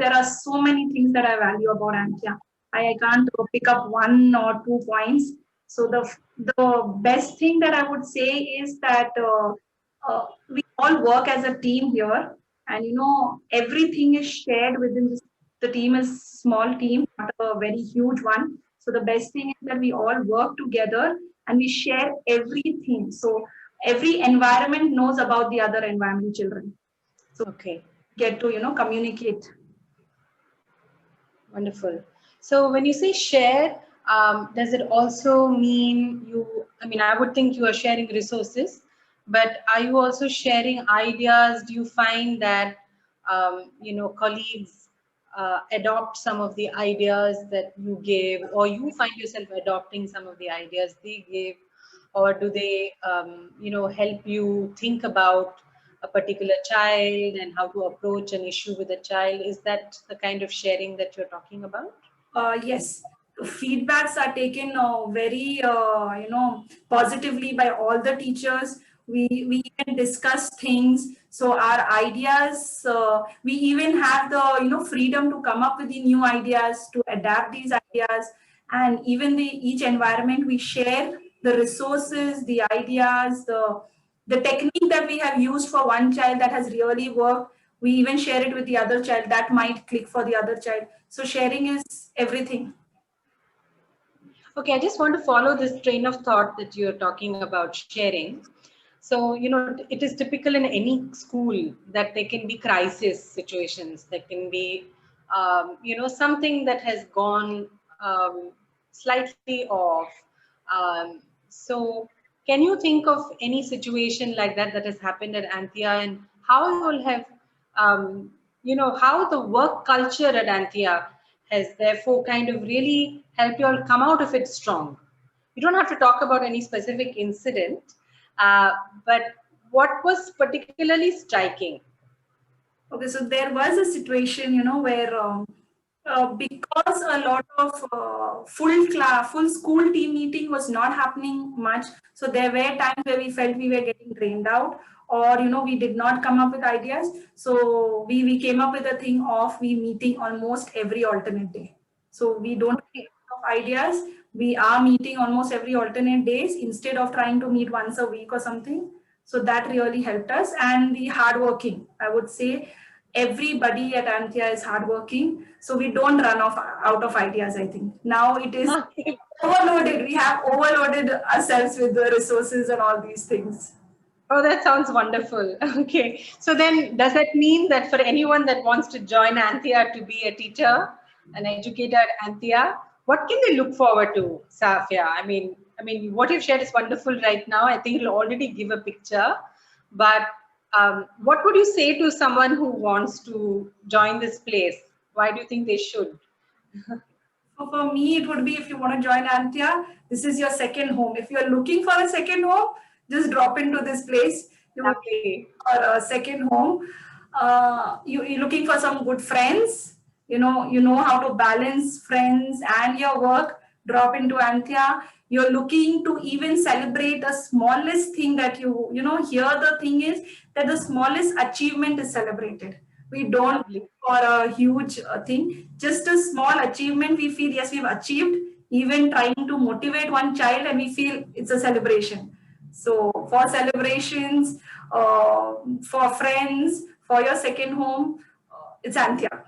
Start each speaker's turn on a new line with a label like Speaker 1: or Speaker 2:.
Speaker 1: there are so many things that I value about Anthea. I can't pick up 1 or 2 points. So the best thing that I would say is that we all work as a team here, and everything is shared within this. The team is small team, not a very huge one. So the best thing is that we all work together and we share everything. So every environment knows about the other environment children. So
Speaker 2: okay,
Speaker 1: get to communicate.
Speaker 2: wonderful. So when you say share, does it also mean you? I mean, I would think you are sharing resources, but are you also sharing ideas? Do you find that colleagues adopt some of the ideas that you gave, or you find yourself adopting some of the ideas they gave, or do they help you think about a particular child and how to approach an issue with a child? Is that the kind of sharing that you're talking about?
Speaker 1: Yes, feedbacks are taken very positively by all the teachers. We can discuss things. So our ideas, we even have the freedom to come up with the new ideas, to adapt these ideas, and even each environment we share the resources, the ideas, the technique that we have used for one child that has really worked. We even share it with the other child that might click for the other child. So sharing is everything.
Speaker 2: Okay, I just want to follow this train of thought that you're talking about sharing. So, it is typical in any school that there can be crisis situations. There can be, something that has gone slightly off. So, can you think of any situation like that that has happened at Anthea, and how you will have, how the work culture at Anthea has therefore kind of really helped you all come out of it strong? You don't have to talk about any specific incident, but what was particularly striking?
Speaker 1: Okay, so there was a situation, where because a lot of full school team meeting was not happening much, so there were times where we felt we were getting drained out, or we did not come up with ideas. So we came up with a thing of we meeting almost every alternate day. So we don't have ideas. We are meeting almost every alternate days instead of trying to meet once a week or something. So that really helped us. And the hardworking, I would say everybody at Anthea is hardworking. So we don't run off out of ideas, I think. Now it is overloaded. We have overloaded ourselves with the resources and all these things.
Speaker 2: Oh, that sounds wonderful. Okay. So then does that mean that for anyone that wants to join Anthea to be a teacher, an educator at Anthea, what can they look forward to, Safia? I mean, what you've shared is wonderful right now. I think it'll already give a picture. But what would you say to someone who wants to join this place? Why do you think they should?
Speaker 1: So for me, it would be if you want to join Anthea, this is your second home. If you're looking for a second home, just drop into this place. You will
Speaker 2: Lovely.
Speaker 1: for a second home. You're looking for some good friends. You know how to balance friends and your work. Drop into Anthea. You're looking to even celebrate the smallest thing that here the thing is that the smallest achievement is celebrated. We don't
Speaker 2: Lovely.
Speaker 1: for a huge thing, just a small achievement. We feel yes, we've achieved. Even trying to motivate one child, and we feel it's a celebration. So for celebrations, for friends, for your second home, it's Anthea.